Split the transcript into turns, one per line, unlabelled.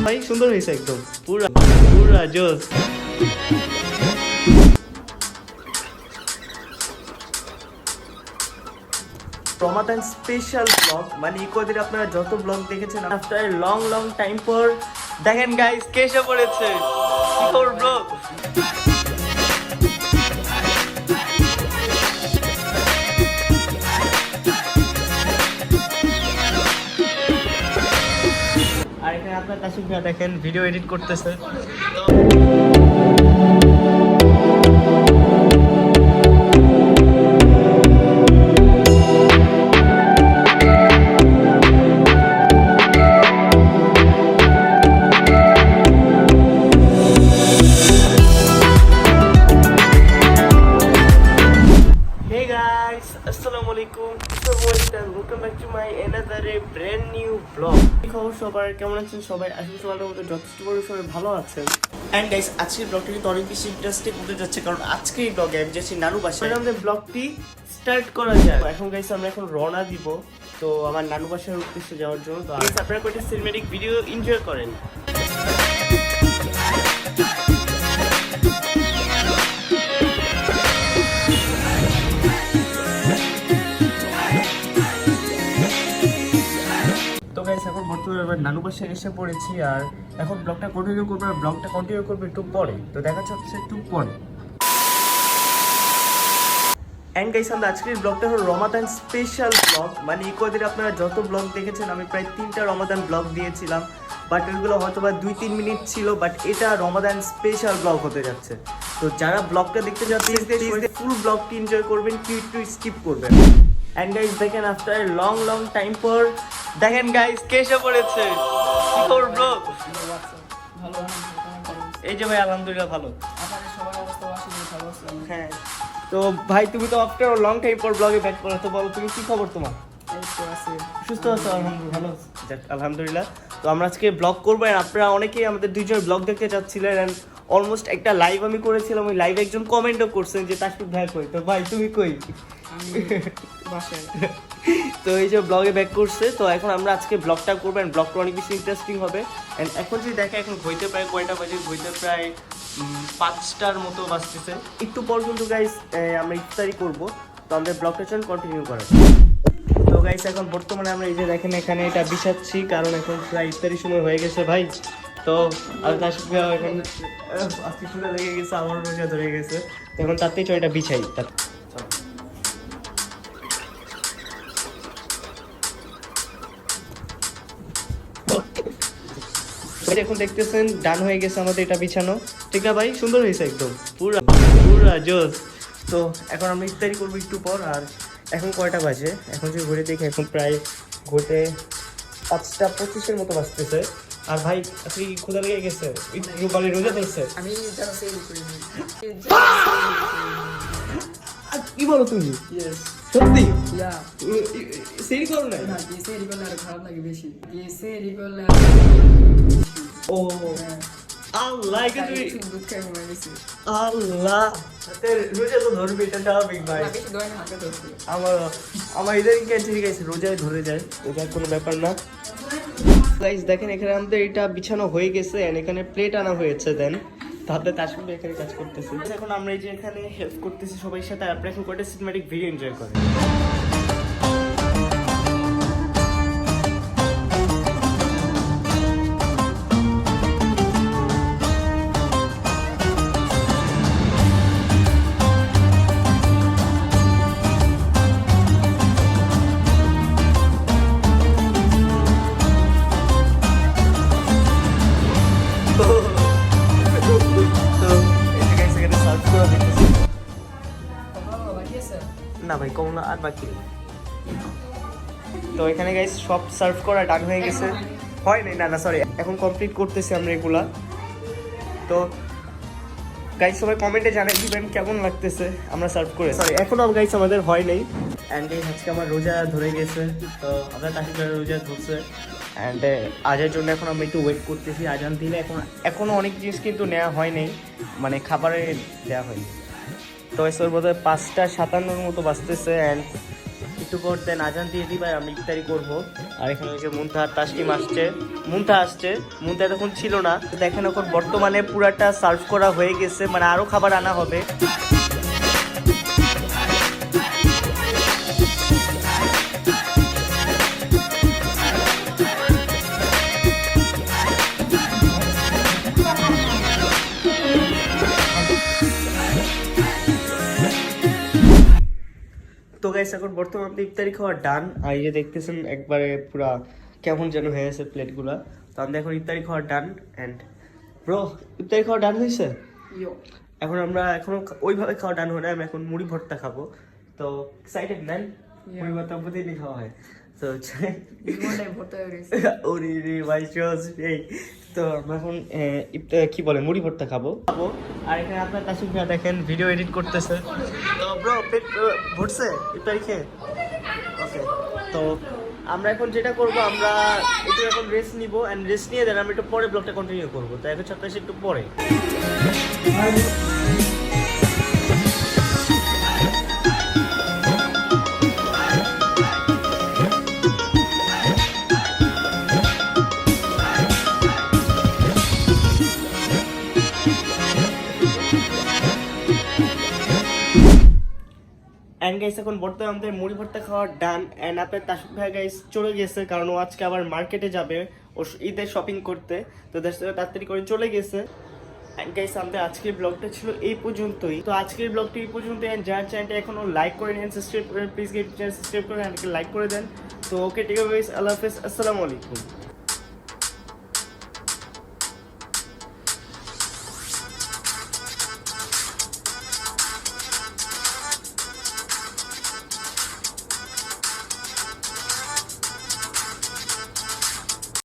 ভাই সুন্দর হয়েছে একদম পুরা পুরা জোস। রমাদান স্পেশাল ব্লগ, মানে ইকোদের আপনারা যত ব্লগ দেখেছেন আফটার লং টাইম পর দেখেন গাইস কে এসে পড়েছে ইকোর ব্লগ। আর এখানে আপনার তাসিফ ভাই দেখেন ভিডিও এডিট করতেছে। আসসালামু আলাইকুম, welcome back to my another brand new blog. কি খবর সবার, কেমন আছেন সবাই? আশা করি সবার মতো যথেষ্ট বড় সবাই ভালো আছেন। অ্যান্ড গাইস আজকের ব্লগটা কিন্তু অনেক বেশি ইন্টারেস্টিং হতে যাচ্ছে, কারণ আজকে এই ব্লগে আমি যাচ্ছি নানু বাসায়। আমাদের ব্লগটি স্টার্ট করা যায়। এখন গাইস আমরা এখন রওনা দিব তো আমার নানু বাসার উদ্দেশ্যে যাওয়ার জন্য। তো আপনারা কয়েকটা সিনেমেটিক ভিডিও এনজয় করেন। এখন বর্তমানে আমরা নানু বাসায় এসে পড়েছি, আর এখন ব্লগটা কন্টিনিউ করবো। আর ব্লগটা কন্টিনিউ করবো একটু পরে, তো দেখা যাচ্ছে একটু পরে। অ্যান্ড গাইস আমরা আজকের ব্লগটা হলো রমাদান স্পেশাল ব্লগ, মানে ইকোদের আপনারা যত ব্লগ দেখেছেন আমি প্রায় 3টা রমাদান ব্লগ দিয়েছিলাম, বাট ওইগুলো হয়তো বা 2-3 মিনিট ছিল, বাট এটা রমাদান স্পেশাল ব্লগ হতে যাচ্ছে। তো যারা ব্লগটা দেখতে যাচ্ছেন ফুল ব্লগটি এনজয় করবেন, একটু স্কিপ করবেন। অ্যান্ড গাইস দেখেন আফটার লং টাইম পর দেখেন গাইস কে এসে পড়েছে ইকোর ব্লগ। এই যে ভাই আলহামদুলিল্লাহ ভালো। হ্যাঁ তো ভাই তুমি তো আফটার লং টাইম পর ব্লগে ব্যাক করো, তো বলো তুমি কি খবর তোমার? সুস্থ আছো? আলহামদুলিল্লাহ ভালো, আলহামদুলিল্লাহ। তো আমরা আজকে ব্লগ করবো, আর আপনারা অনেকেই আমাদের দুইজন ব্লগ দেখতে চাচ্ছিলেন। অ্যান্ড অলমোস্ট একটা লাইভ আমি করেছিলাম, ওই লাইভে একজন কমেন্টও করছেন যে তাসফিক ভাই কই, তো ভাই তুমি কই? তো এই যে ব্লগে ব্যাক করছে, তো এখন আমরা আজকে ব্লগটা করবেন। ব্লগটা অনেক বেশি ইন্টারেস্টিং হবে। অ্যান্ড এখন যদি দেখে এখন ঘুরতে প্রায় কয়টা বাজে, ঘুরতে প্রায় 5টার মতো বাজতেছে। একটু পর কিন্তু গাইস আমরা ইফতারি করবো, তো আমাদের ব্লগটা চল কন্টিনিউ করা। তো গাইস এখন বর্তমানে আমরা এই যে দেখেন এখানে এটা বিছাচ্ছি, কারণ এখন প্রায় ইফতারির সময় হয়ে গেছে ভাই। তো আর তাসফিক ভাই এখন আজকে শুনে লেগে গেছে, আমার রোজা ধরে গেছে, তো এখন তাতেই চল এটা বিছাই। এখন দেখতেছেন ডান হয়ে গেছে আমাদের এটা বিছানো, ঠিক না ভাই? সুন্দর হয়েছে একদম পুরা পুরা জোস। তো এখন আমরা ইফতারি করবো একটু পর। আর এখন কয়টা বাজে, এখন যদি ঘুরে দেখি এখন প্রায় ঘুরতে 5টা 25-এর মতো বাজতেছে। আর ভাই আজকে কি ক্ষুধা লেগে গেছে? রোজা ধরছে? কি বলো তুমি? সত্যি সেরি করো না? ও আল্লাহ, আল্লাহ রোজা তো ধরবে, এটা স্বাভাবিক ভাই। আমার ইদারিং ঠিক আছে, রোজায় ধরে যায়, ওটা কোনো ব্যাপার না। গাইস দেখেন এখানে আমাদের এটা বিছানো হয়ে গেছে, এন্ড এখানে প্লেট আনা হয়েছে। দেন তাতে তাসফিক ভাই এখানে কাজ করতেছে। এখন আমরা এই যে এখানে হেল্প করতেছি সবার সাথে। আপনারা এখন কয়টা সিনেম্যাটিক ভিডিও এনজয় করেন। না ভাই কম না, আর বাকি। তো এখানে গাইস সব সার্ভ করা ডান হয়ে গেছে। হয় নাই, না সরি, এখন কমপ্লিট করতেছি আমরা এগুলা। তো গাইস সবাই কমেন্টে জানাই দিবেন কেমন লাগতেছে আমরা সার্ভ করে। সরি এখনো গাইস আমাদের হয় নাই। অ্যান্ড গাইস আজকে আমার রোজা ধরে গেছে, তো আমরা তাসফিক ভাইয়ের রোজা ধরছে। অ্যান্ড আজের জন্য এখন আমরা একটু ওয়েট করতেছি, আজান দিলে। এখনও অনেক জিনিস কিন্তু নেওয়া হয় নাই, মানে খাবারে দেওয়া হয়নি। তো এসব বোধহয় 5টা 57-এর মতো বাজতেছে। অ্যান্ড একটু পর দেন আজান দিয়ে দিবা আর আমরা ইফতারি করবো। আর এখানে হচ্ছে মুনতাহা তাসলিম আসছে, মুনতাহা তখন ছিল না। দেখেন এখন বর্তমানে পুরাটা সার্ভ করা হয়ে গেছে, মানে আরো খাবার আনা হবে। তো গাইস এখন বর্তমানে ইফতারি খাওয়া ডান। আর এই যে দেখতেছেন একবারে পুরা কেমন যেন হয়ে গেছে প্লেটগুলা। তো আমরা এখন ইফতারি খাওয়া ডান। অ্যান্ড ব্রো, ইফতারি খাওয়া ডান হয়েছে? এখন আমরা এখনো ওইভাবে খাওয়া ডান হয় না, আমি এখন মুড়ি ভর্তা খাবো। তো এক্সাইটেড ম্যান, মুড়ি ভর্তা প্রতিদিনই খাওয়া হয়। তো ওরে রে ভাই চোজ এই। তো আমরা এখন কি বলে মুড়ি ভর্তা খাবো। আর এখানে আপনার তাসিফ ভাই দেখেন ভিডিও এডিট করতেছে। তো ব্রো পেট ভরছে ইফতারি খেয়ে? ওকে, তো আমরা এখন যেটা করব, আমরা একটু এখন রেস্ট নিব। অ্যান্ড রেস্ট নিয়ে দেন আমরা একটু পরে ব্লগটা কন্টিনিউ করবো। তো এখন সাথে একটু পরে। অ্যান্ড গাইস এখন বর্তমানে আমাদের মুড়ি ভর্তা খাওয়া ডান। অ্যান্ড আপনার তাসিফ ভাই গাইস চলে গেছে, কারণ ও আজকে আবার মার্কেটে যাবে ও ঈদের শপিং করতে। তো তাড়াতাড়ি করে চলে গেছে। অ্যান্ড গাইস আমাদের আজকের ব্লগটা ছিল এই পর্যন্তই। তো আজকের ব্লগটা এই পর্যন্ত। অ্যান্ড যার চ্যানেলটা এখনো লাইক করে নেন, সাবস্ক্রাইব করেন, প্লিজ চ্যানেল সাবস্ক্রাইব করে সাবস্ক্রাইব করে দেন। তো ওকে, ঠিক আছে গাইস, আল্লাহ হাফেজ, আসসালামু আলাইকুম।